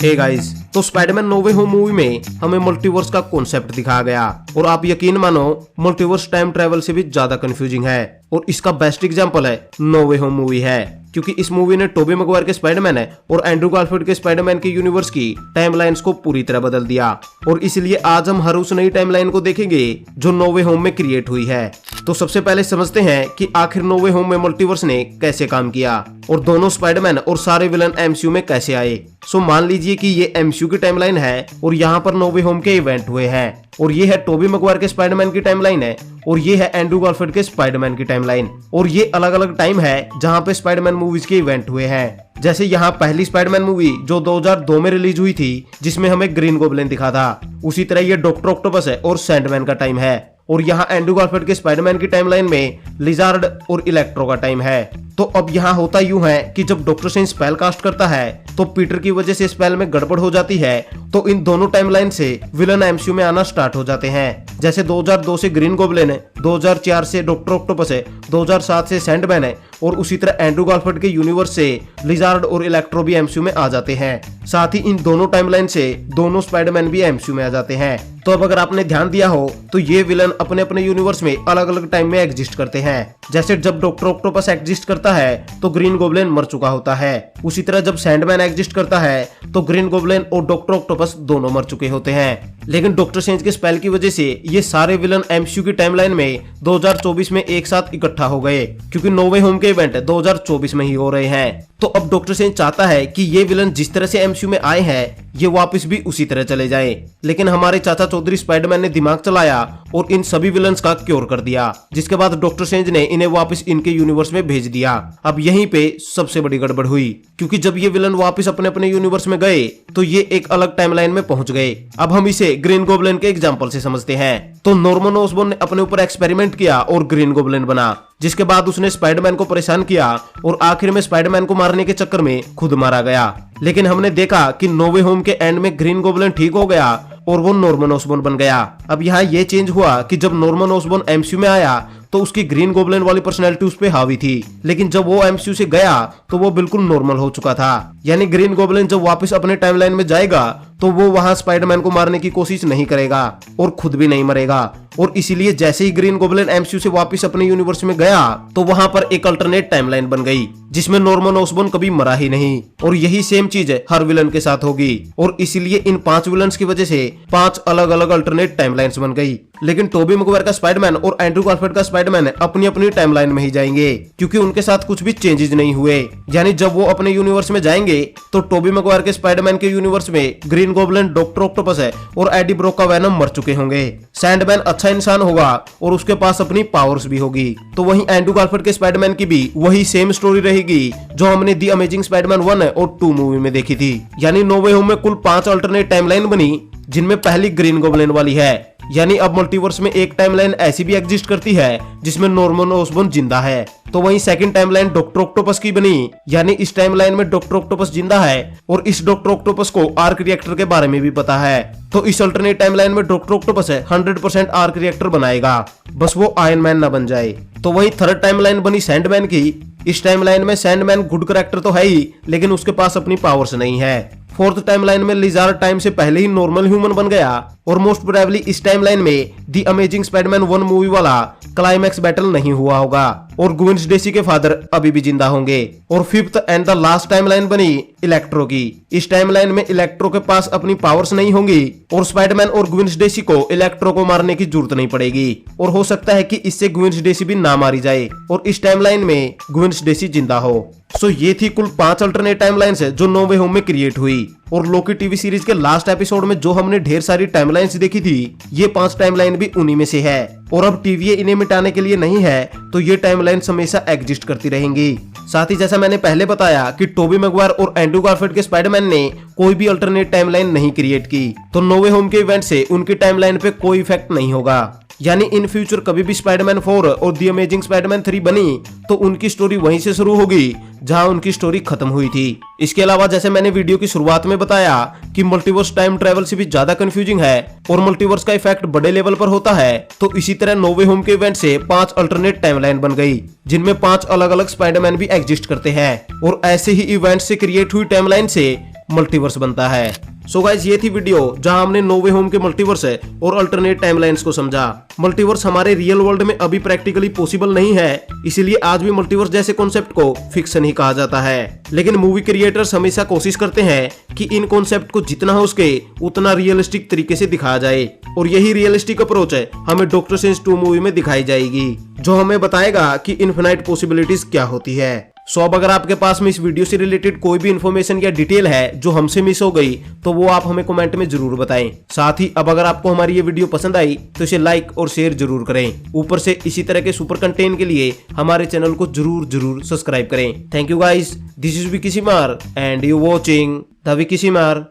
Hey guys, तो Spiderman no वे home movie में हमें मल्टीवर्स का कॉन्सेप्ट दिखाया गया और आप यकीन मानो मल्टीवर्स टाइम ट्रैवल से भी ज्यादा कंफ्यूजिंग है और इसका बेस्ट एग्जांपल है नो वे होम मूवी है, क्योंकि इस मूवी ने टोबी मैगवायर के स्पाइडरमैन है और एंड्रू गारफील्ड के स्पाइडरमैन के यूनिवर्स की टाइमलाइंस को पूरी तरह बदल दिया। और इसलिए आज हम हर उस नई टाइमलाइन को देखेंगे जो नो वे होम में क्रिएट हुई है। तो सबसे पहले समझते हैं कि आखिर नो वे होम में मल्टीवर्स ने कैसे काम किया और दोनों स्पाइडरमैन और सारे विलन एमसीयू में कैसे आए। सो मान लीजिए कि ये एमसीयू की टाइमलाइन है और यहाँ पर नो वे होम के इवेंट हुए हैं और ये है टोबी मैगवायर के स्पाइडरमैन की टाइमलाइन है और ये है एंड्रू गारफील्ड के स्पाइडरमैन की टाइमलाइन और ये अलग अलग टाइम है जहाँ पे स्पाइडरमैन मूवीज के इवेंट हुए हैं। जैसे यहाँ पहली स्पाइडरमैन मूवी जो 2002 में रिलीज हुई थी जिसमें हमें ग्रीन गोब्लिन दिखा था, उसी तरह ये डॉक्टर ऑक्टोपस है और सैंडमैन का टाइम है। और यहाँ एंड्रू गारफील्ड के स्पाइडरमैन की टाइमलाइन में लिजार्ड और इलेक्ट्रो का टाइम है। तो अब यहाँ होता यूं है कि जब डॉक्टर स्ट्रेंज स्पेल कास्ट करता है तो पीटर की वजह से स्पेल में गड़बड़ हो जाती है, तो इन दोनों टाइमलाइन से विलन एमसीयू में आना स्टार्ट हो जाते हैं। जैसे 2002 से ग्रीन गोब्लिन है, 2004 से डॉक्टर ऑक्टोपस है, 2007 से सैंडमैन है और उसी तरह एंड्रू गारफील्ड के यूनिवर्स से लिजार्ड और इलेक्ट्रो भी एमसीयू में आ जाते हैं। साथ ही इन दोनों टाइमलाइन से दोनों स्पाइडरमैन भी एमसीयू में आ जाते हैं। तो अब अगर आपने ध्यान दिया हो तो ये विलन अपने अपने यूनिवर्स में अलग अलग टाइम में एग्जिस्ट करते हैं। जैसे जब डॉक्टर ऑक्टोपस एग्जिस्ट करता है तो ग्रीन गोब्लिन मर चुका होता है, उसी तरह जब सैंडमैन एग्जिस्ट करता है तो ग्रीन गोब्लिन और डॉक्टर ऑक्टोपस दोनों मर चुके होते हैं। लेकिन डॉक्टर स्ट्रेंज के स्पेल की वजह से ये सारे विलन एमसीयू की टाइमलाइन में 2024 में एक साथ इकट्ठा हो गए, क्योंकि नो वे होम के इवेंट 2024 में ही हो रहे हैं। तो अब डॉक्टर स्ट्रेंज चाहता है कि ये विलन जिस तरह से एमसीयू में आए हैं ये वापस भी उसी तरह चले जाएं। लेकिन हमारे चाचा चौधरी स्पाइडरमैन ने दिमाग चलाया और इन सभी विलन्स का क्योर कर दिया, जिसके बाद डॉक्टर स्ट्रेंज ने इन्हें वापस इनके यूनिवर्स में भेज दिया। अब यहीं पे सबसे बड़ी गड़बड़ हुई, क्योंकि जब ये विलन वापस अपने अपने यूनिवर्स में गए तो ये एक अलग टाइमलाइन में पहुंच गए। अब हम इसे ग्रीन गोब्लिन के एग्जांपल से समझते हैं। तो नॉर्मन ऑसबॉर्न ने अपने ऊपर एक्सपेरिमेंट किया और ग्रीन गोब्लिन बना, जिसके बाद उसने स्पाइडरमैन को परेशान किया और आखिर में स्पाइडरमैन को मारने के चक्कर में खुद मारा गया। लेकिन हमने देखा कि नो वे होम के एंड में ग्रीन गोब्लिन ठीक हो गया और वो नॉर्मन ऑसबॉर्न बन गया। अब यहाँ ये चेंज हुआ कि जब नॉर्मन ऑसबॉर्न एमसीयू में आया तो उसकी ग्रीन गोब्लिन वाली पर्सनैलिटी उस पे हावी थी, लेकिन जब वो एमसीयू से गया तो वो बिल्कुल नॉर्मल हो चुका था। यानी ग्रीन गोब्लिन जब वापस अपने टाइमलाइन में जाएगा तो वो वहां स्पाइडरमैन को मारने की कोशिश नहीं करेगा और खुद भी नहीं मरेगा। और इसीलिए जैसे ही ग्रीन गोब्लिन एमसीयू से वापस अपने यूनिवर्स में गया तो वहां पर एक अल्टरनेट टाइमलाइन बन गई जिसमें नॉर्मन ऑसबॉर्न कभी मरा ही नहीं। और यही सेम चीज हर विलन के साथ होगी और इसीलिए इन 5 विलन्स की वजह से 5 अलग अलग अल्टरनेट टाइमलाइंस बन गई। लेकिन टोबी मैगवायर का स्पाइडरमैन और एंड्रू गारफील्ड का स्पाइडरमैन अपनी अपनी टाइमलाइन में ही जाएंगे, क्योंकि उनके साथ कुछ भी चेंजेस नहीं हुए। यानी जब वो अपने यूनिवर्स में जाएंगे तो टोबी मैगवायर के स्पाइडरमैन के यूनिवर्स में ग्रीन गोब्लिन, डॉक्टर ऑक्टोपस है और एडी ब्रॉक का वेनम मर चुके होंगे। सैंडमैन अच्छा इंसान होगा और उसके पास अपनी पावर्स भी होगी। तो वहीं एंड्रू गारफील्ड के स्पाइडरमैन की भी वही सेम स्टोरी रहेगी जो हमने दी अमेजिंग स्पाइडरमैन 1 और 2 मूवी में देखी थी। यानी नो वे होम में कुल 5 अल्टरनेट टाइमलाइन बनी, जिनमें पहली ग्रीन गोब्लिन वाली है। यानी अब मल्टीवर्स में एक टाइमलाइन ऐसी भी एग्जिस्ट करती है जिसमें नॉर्मन ऑसबॉर्न जिंदा है। तो वहीं सेकंड टाइमलाइन डॉक्टर ऑक्टोपस की बनी, यानी इस टाइमलाइन में डॉक्टर ऑक्टोपस जिंदा है और इस डॉक्टर ऑक्टोपस को आर्क रिएक्टर के बारे में भी पता है। तो इस अल्टरनेट टाइमलाइन में डॉक्टर ऑक्टोपस है 100% आर्क रिएक्टर बनाएगा, बस वो आयरन मैन ना बन जाए। तो वहीं थर्ड टाइमलाइन बनी सैंडमैन की। इस टाइमलाइन में सैंडमैन गुड कैरेक्टर तो है ही, लेकिन उसके पास अपनी पावर्स नहीं है। फोर्थ टाइमलाइन में लिजार्ड टाइम से पहले ही नॉर्मल ह्यूमन बन गया और मोस्ट प्रोबेबली इस टाइमलाइन में दी अमेजिंग स्पाइडरमैन 1 मूवी वाला क्लाइमैक्स बैटल नहीं हुआ होगा और ग्वेन स्टेसी के फादर अभी भी जिंदा होंगे। और fifth and the last timeline बनी इलेक्ट्रो की। इस टाइमलाइन में इलेक्ट्रो के पास अपनी पावर्स नहीं होंगी और स्पाइडरमैन और ग्वेन स्टेसी को इलेक्ट्रो को मारने की जरूरत नहीं पड़ेगी और हो सकता है कि इससे ग्वेन स्टेसी भी ना मारी जाए और इस टाइमलाइन में ग्वेन स्टेसी जिंदा हो। सो ये थी कुल 5 अल्टरनेट टाइमलाइंस जो नो वे होम में क्रिएट हुई। और लोकी टीवी सीरीज के लास्ट एपिसोड में जो हमने ढेर सारी टाइमलाइंस देखी थी, ये 5 टाइमलाइन भी उन्हीं में से है। और अब टीवी इन्हें मिटाने के लिए नहीं है, तो ये टाइमलाइन हमेशा एग्जिस्ट करती रहेंगी। साथ ही जैसा मैंने पहले बताया कि टोबी मैगवायर और एंड्रू गारफील्ड के स्पाइडरमैन ने कोई भी अल्टरनेट टाइमलाइन नहीं क्रिएट की, तो नो वे होम के इवेंट से उनकी टाइमलाइन पे कोई इफेक्ट नहीं होगा। यानी इन फ्यूचर कभी भी स्पाइडरमैन 4 और दी अमेजिंग स्पाइडरमैन 3 बनी तो उनकी स्टोरी वहीं से शुरू होगी जहां उनकी स्टोरी खत्म हुई थी। इसके अलावा जैसे मैंने वीडियो की शुरुआत में बताया कि मल्टीवर्स टाइम ट्रैवल से भी ज्यादा कंफ्यूजिंग है और मल्टीवर्स का इफेक्ट बड़े लेवल पर होता है, तो इसी तरह नो वे होम के इवेंट से 5 अल्टरनेट टाइमलाइन बन गई जिनमें 5 अलग अलग स्पाइडरमैन भी एग्जिस्ट करते हैं। और ऐसे ही इवेंट से क्रिएट हुई टाइमलाइन से मल्टीवर्स बनता है। सो गाइस, ये थी वीडियो जहां हमने नो वे होम के मल्टीवर्स और अल्टरनेट टाइमलाइंस को समझा। मल्टीवर्स हमारे रियल वर्ल्ड में अभी प्रैक्टिकली पॉसिबल नहीं है, इसीलिए आज भी मल्टीवर्स जैसे कॉन्सेप्ट को फिक्शन ही कहा जाता है। लेकिन मूवी क्रिएटर्स हमेशा कोशिश करते हैं कि इन कॉन्सेप्ट को जितना हो सके उतना रियलिस्टिक तरीके से दिखाया जाए, और यही रियलिस्टिक अप्रोच हमें डॉक्टर स्ट्रेंज 2 मूवी में दिखाई जाएगी, जो हमें बताएगा कि इनफिनाइट पॉसिबिलिटीज क्या होती है। सो अब अगर आपके पास में इस वीडियो से रिलेटेड कोई भी इन्फॉर्मेशन या डिटेल है जो हमसे मिस हो गई, तो वो आप हमें कमेंट में जरूर बताएं। साथ ही अब अगर आपको हमारी ये वीडियो पसंद आई तो इसे लाइक और शेयर जरूर करें। ऊपर से इसी तरह के सुपर कंटेंट के लिए हमारे चैनल को जरूर सब्सक्राइब करें। Thank you guys, this is Vicky Simar and you watching the Vicky Simar.